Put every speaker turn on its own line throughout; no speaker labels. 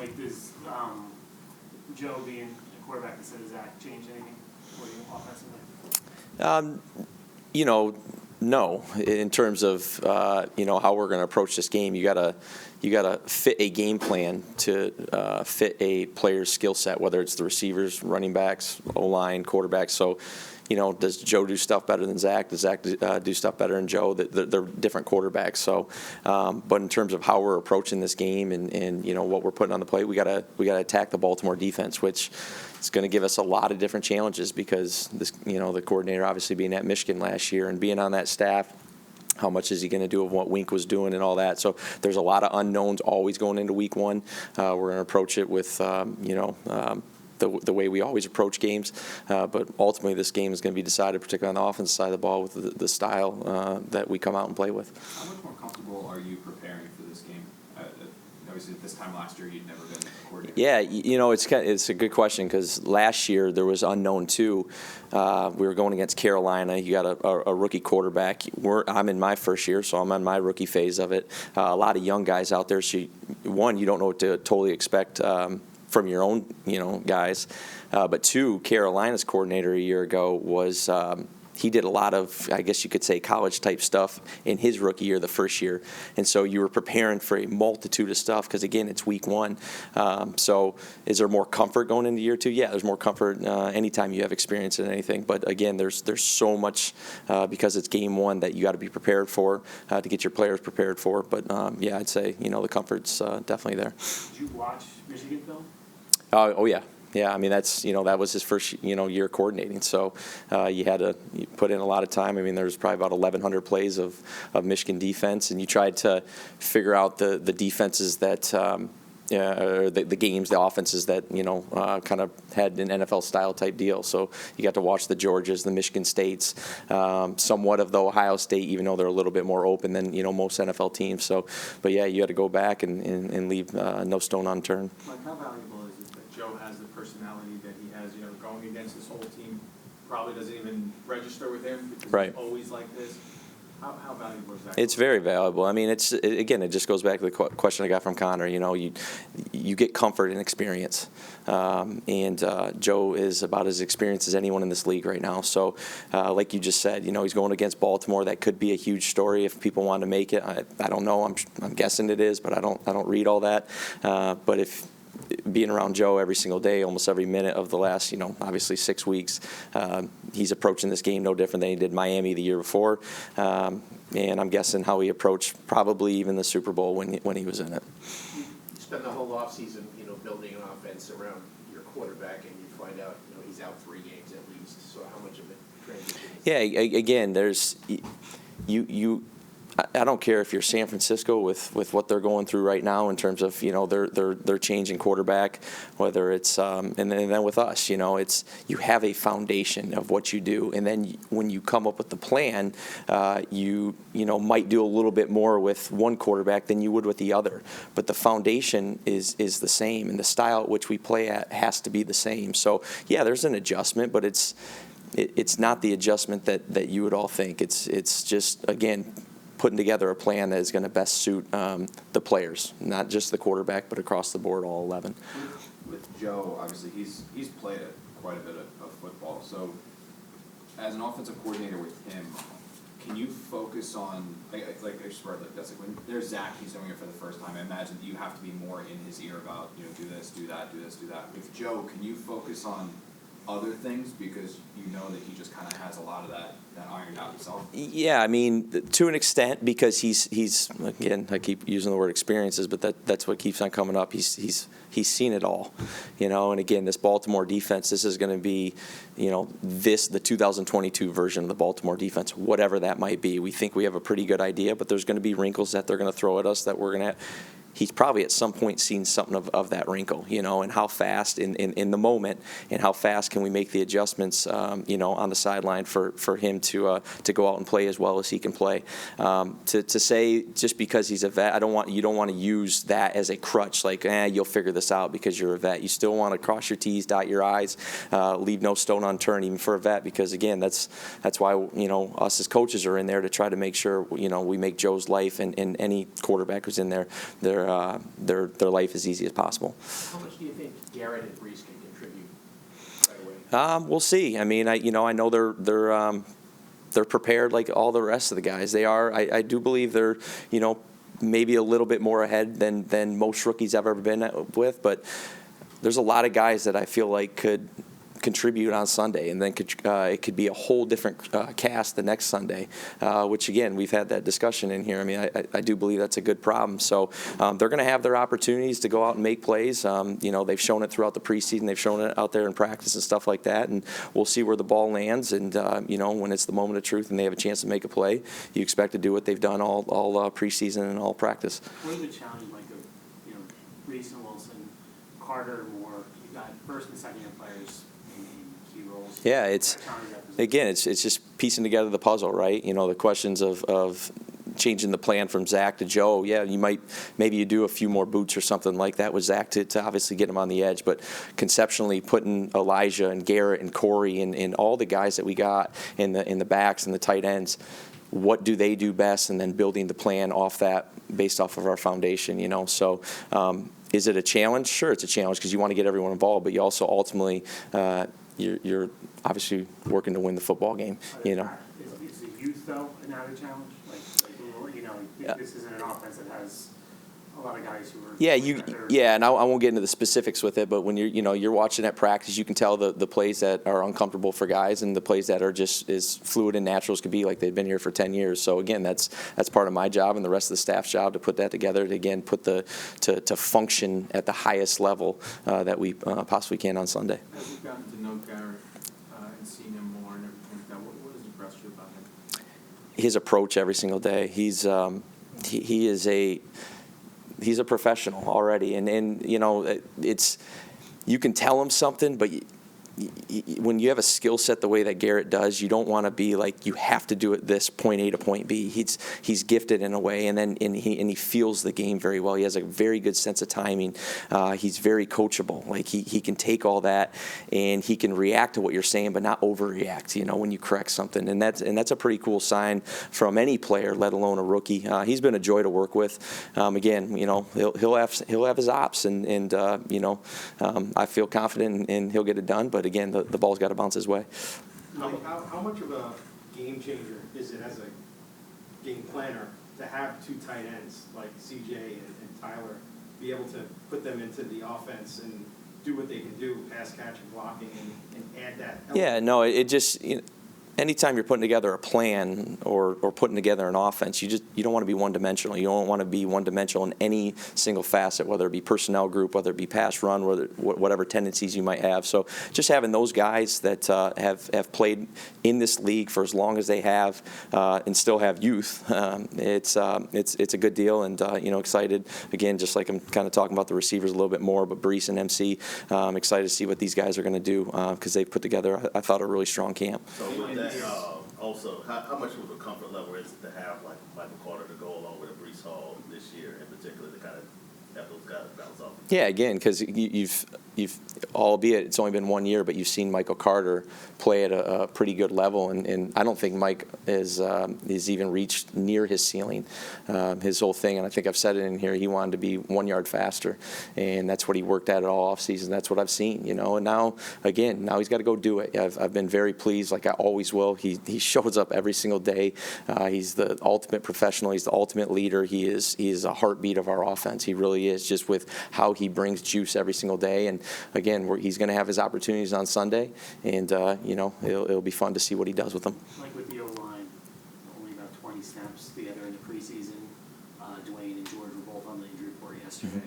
Like, does Joe being a quarterback instead of Zach change anything for you offensively?
No. In terms of how we're going to approach this game, you gotta fit a game plan to fit a player's skill set, whether it's the receivers, running backs, O-line, quarterbacks. So, does Joe do stuff better than Zach? Does Zach do stuff better than Joe? They're different quarterbacks. So, but in terms of how we're approaching this game and what we're putting on the plate, we gotta attack the Baltimore defense, which is going to give us a lot of different challenges because this, the coordinator obviously being at Michigan last year and being on that staff. How much is he going to do of what Wink was doing and all that? So there's a lot of unknowns always going into week one. We're going to approach it with, the way we always approach games. But ultimately, this game is going to be decided, particularly on the offensive side of the ball, with the style that we come out and play with.
How much more comfortable are you preparing for this game? Obviously, this time last year, you'd never been a coordinator.
Yeah, it's a good question because last year there was unknown too. We were going against Carolina. You got a rookie quarterback. I'm in my first year, so I'm on my rookie phase of it. A lot of young guys out there. So you don't know what to totally expect from your own, guys. But two, Carolina's coordinator a year ago was. He did a lot of, I guess you could say, college-type stuff in his rookie year, the first year. And so you were preparing for a multitude of stuff because, again, it's week one. So is there more comfort going into year two? Yeah, there's more comfort anytime you have experience in anything. But, again, there's so much because it's game one that you got to be prepared for to get your players prepared for. But, yeah, I'd say, the comfort's definitely there.
Did you watch Michigan film?
Oh, yeah. Yeah, I mean, that was his first, year coordinating. So you had to put in a lot of time. I mean, there was probably about 1,100 plays of Michigan defense, and you tried to figure out the defenses that or the games, the offenses that, kind of had an NFL-style type deal. So you got to watch the Georgias, the Michigan States, somewhat of the Ohio State, even though they're a little bit more open than, most NFL teams. So, but, yeah, you had to go back and leave no stone unturned.
Mike, how valuable is it that Joe has the personality that he has, going against his whole team? Probably doesn't even register with him because
Right.
he's always like this. How valuable is that?
It's very valuable. I mean, it just goes back to the question I got from Connor. You get comfort in experience, and Joe is about as experienced as anyone in this league right now. So, like you just said, he's going against Baltimore. That could be a huge story if people want to make it. I don't know. I'm guessing it is, but I don't read all that. But if being around Joe every single day, almost every minute of the last, obviously 6 weeks, he's approaching this game no different than he did Miami the year before. And I'm guessing how he approached probably even the Super Bowl when he was in it.
You spend the whole offseason, building an offense around your quarterback, and you find out, he's out 3 games at least. So how much of it transitions?
Yeah, again, there's you. I don't care if you're San Francisco with what they're going through right now in terms of they're changing quarterback, whether it's and then with us, it's you have a foundation of what you do, and then when you come up with the plan, you might do a little bit more with one quarterback than you would with the other, but the foundation is the same, and the style at which we play at has to be the same. So yeah, there's an adjustment, but it's not the adjustment that you would all think. It's just, again, putting together a plan that is going to best suit the players, not just the quarterback, but across the board, all 11.
With Joe, obviously, he's played quite a bit of football. So, as an offensive coordinator with him, can you focus on like I swear like that's like when there's Zach, he's doing it for the first time. I imagine you have to be more in his ear about do this, do that, do this, do that. With Joe, can you focus on other things because that he just kind of has a lot of that ironed out himself? Yeah,
I mean, to an extent, because he's again, I keep using the word experiences, but that's what keeps on coming up. He's seen it all, and again, this Baltimore defense, this is going to be, the 2022 version of the Baltimore defense, whatever that might be. We think we have a pretty good idea, but there's going to be wrinkles that they're going to throw at us that we're going to have. He's probably at some point seen something of that wrinkle, and how fast in the moment, and how fast can we make the adjustments, on the sideline for him to go out and play as well as he can play. To say just because he's a vet, you don't want to use that as a crutch, like you'll figure this out because you're a vet. You still want to cross your T's, dot your I's, leave no stone unturned even for a vet, because again, that's why us as coaches are in there to try to make sure we make Joe's life and any quarterback who's in there, they're their life as easy as possible.
How much do you think Garrett and Brees can contribute right away?
We'll see. I mean, I know they're prepared like all the rest of the guys. They are. I do believe they're, maybe a little bit more ahead than most rookies I've ever been with, but there's a lot of guys that I feel like could contribute on Sunday, and then it could be a whole different cast the next Sunday, which again, we've had that discussion in here. I mean, I do believe that's a good problem. So they're going to have their opportunities to go out and make plays. They've shown it throughout the preseason. They've shown it out there in practice and stuff like that, and we'll see where the ball lands. And when it's the moment of truth and they have a chance to make a play, you expect to do what they've done all preseason and all practice.
What are the challenges like of, Reese and Wilson, Carter, Moore? You got first and second year players in key roles.
Yeah, it's just piecing together the puzzle, right? The questions of changing the plan from Zach to Joe. Yeah, maybe you do a few more boots or something like that with Zach to obviously get him on the edge. But conceptually, putting Elijah and Garrett and Corey and all the guys that we got in the backs and the tight ends, what do they do best, and then building the plan off that based off of our foundation. So. Is it a challenge? Sure, it's a challenge because you want to get everyone involved, but you also ultimately you're obviously working to win the football game.
Is the youth though another challenge? This isn't an offense that has a lot of guys who are.
And I won't get into the specifics with it, but when you're watching at practice, you can tell the plays that are uncomfortable for guys and the plays that are just as fluid and natural as could be, like they've been here for 10 years. So again, that's part of my job and the rest of the staff's job to put that together to again to function at the highest level that we possibly can on Sunday.
As you've gotten to know Garrett and seen him more and everything like that, what has impressed you about him?
His approach every single day. He's a professional already, and it's you can tell him something, but when you have a skill set the way that Garrett does, you don't want to be like, you have to do it this point A to point B. He's gifted in a way, and he feels the game very well. He has a very good sense of timing. He's very coachable. Like he can take all that and he can react to what you're saying, but not overreact. When you correct something, and that's a pretty cool sign from any player, let alone a rookie. He's been a joy to work with. Again, he'll have his ops, and I feel confident and he'll get it done. But again, the ball's got to bounce his way.
How much of a game changer is it as a game planner to have two tight ends like CJ and Tyler, be able to put them into the offense and do what they can do, pass, catch, and blocking, and add that element?
Yeah, no, it just anytime you're putting together a plan or putting together an offense, you don't want to be one-dimensional. You don't want to be one-dimensional in any single facet, whether it be personnel group, whether it be pass run, whatever tendencies you might have. So just having those guys that have played in this league for as long as they have and still have youth, it's a good deal, and excited again. Just like I'm kind of talking about the receivers a little bit more, but Brees and MC, I'm excited to see what these guys are going to do because they've put together, I thought, a really strong camp.
So with that, also, how much of a comfort level is it to have like Michael Carter to go along with a Brees Hall this year in particular to kind of have those guys bounce off?
Yeah, again, because you've albeit it's only been 1 year, but you've seen Michael Carter play at a pretty good level, and I don't think Mike is even reached near his ceiling, his whole thing. And I think I've said it in here. He wanted to be 1 yard faster, and that's what he worked at all offseason. That's what I've seen, And now he's got to go do it. I've been very pleased, like I always will. He shows up every single day. He's the ultimate professional. He's the ultimate leader. He is a heartbeat of our offense. He really is, just with how he brings juice every single day. And again, he's going to have his opportunities on Sunday, and it'll be fun to see what he does with them.
Like with the O-line, only about 20 snaps together in the preseason. Dwayne and George were both on the injury report yesterday.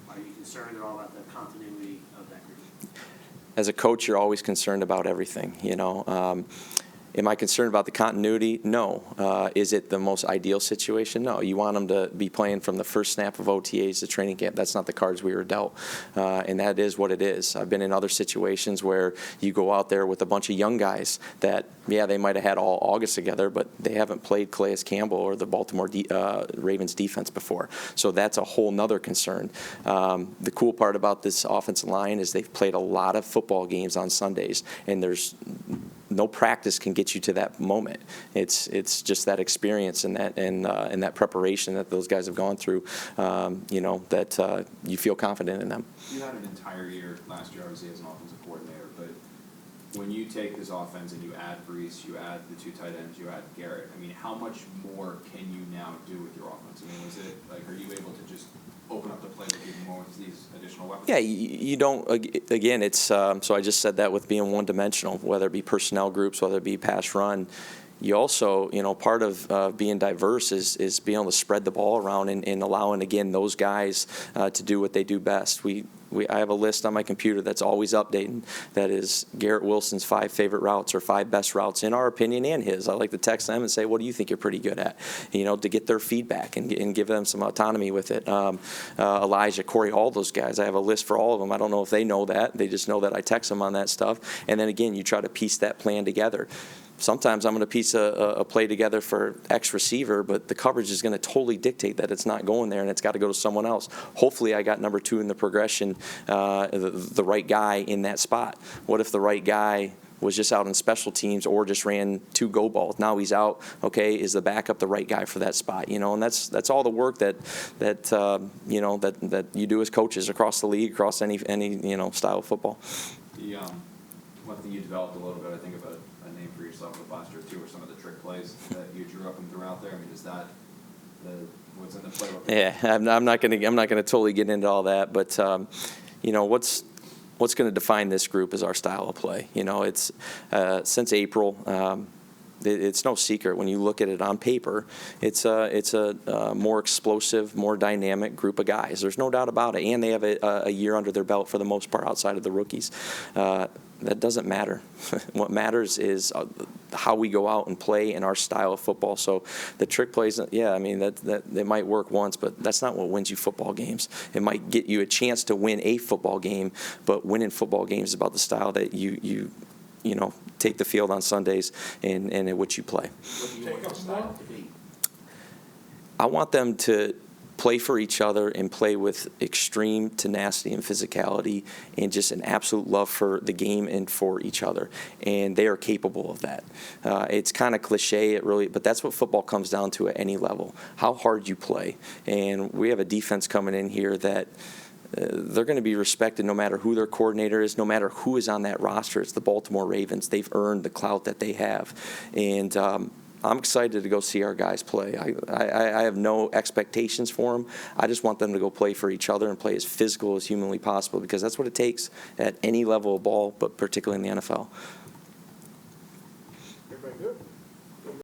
Are you concerned at all about the continuity of that group?
As a coach, you're always concerned about everything, Am I concerned about the continuity? No. Is it the most ideal situation? No. You want them to be playing from the first snap of OTAs to training camp. That's not the cards we were dealt, and that is what it is. I've been in other situations where you go out there with a bunch of young guys that, they might have had all August together, but they haven't played Calais Campbell or the Baltimore Ravens defense before. So that's a whole nother concern. The cool part about this offensive line is they've played a lot of football games on Sundays, and there's no practice can get you to that moment. It's just that experience and that preparation that those guys have gone through, that you feel confident in them.
You had an entire year last year, obviously, as an offensive coordinator, but when you take this offense and you add Brees, you add the two tight ends, you add Garrett, I mean, how much more can you now do with your offense? I mean, was it, like, are you able to just open up the playbook even more with these additional weapons?
Yeah, you don't, again, it's, so I just said that with being one-dimensional, whether it be personnel groups, whether it be pass run. You also, part of being diverse is being able to spread the ball around and allowing, again, those guys to do what they do best. I have a list on my computer that's always updating. That is Garrett Wilson's 5 favorite routes or 5 best routes, in our opinion and his. I like to text them and say, what do you think you're pretty good at? To get their feedback and give them some autonomy with it. Elijah, Corey, all those guys. I have a list for all of them. I don't know if they know that. They just know that I text them on that stuff. And then, again, you try to piece that plan together. Sometimes I'm going to piece a play together for X receiver, but the coverage is going to totally dictate that it's not going there and it's got to go to someone else. Hopefully I got number 2 in the progression, the right guy in that spot. What if the right guy was just out in special teams or just ran 2 go balls? Now he's out. Okay, is the backup the right guy for that spot? And that's all the work that you do as coaches across the league, across any style of football.
The one thing you developed a little bit, I think, about a name for yourself with last year too, were some of the trick plays that you drew up and threw out there. I mean, is that what's in the playbook? Yeah,
I'm not gonna totally get into all that, but what's going to define this group is our style of play. It's since April. It's no secret when you look at it on paper. It's a more explosive, more dynamic group of guys. There's no doubt about it, and they have a year under their belt for the most part outside of the rookies. That doesn't matter. What matters is how we go out and play in our style of football. So the trick plays, yeah, I mean, that they might work once, but that's not what wins you football games. It might get you a chance to win a football game, but winning football games is about the style that you take the field on Sundays and in which you play.
What do you want your style to be?
I want them to play for each other and play with extreme tenacity and physicality and just an absolute love for the game and for each other. And they are capable of that. It's kind of cliche, but that's what football comes down to at any level, how hard you play. And we have a defense coming in here that they're going to be respected no matter who their coordinator is, no matter who is on that roster. It's the Baltimore Ravens. They've earned the clout that they have. And I'm excited to go see our guys play. I have no expectations for them. I just want them to go play for each other and play as physical as humanly possible, because that's what it takes at any level of ball, but particularly in the NFL.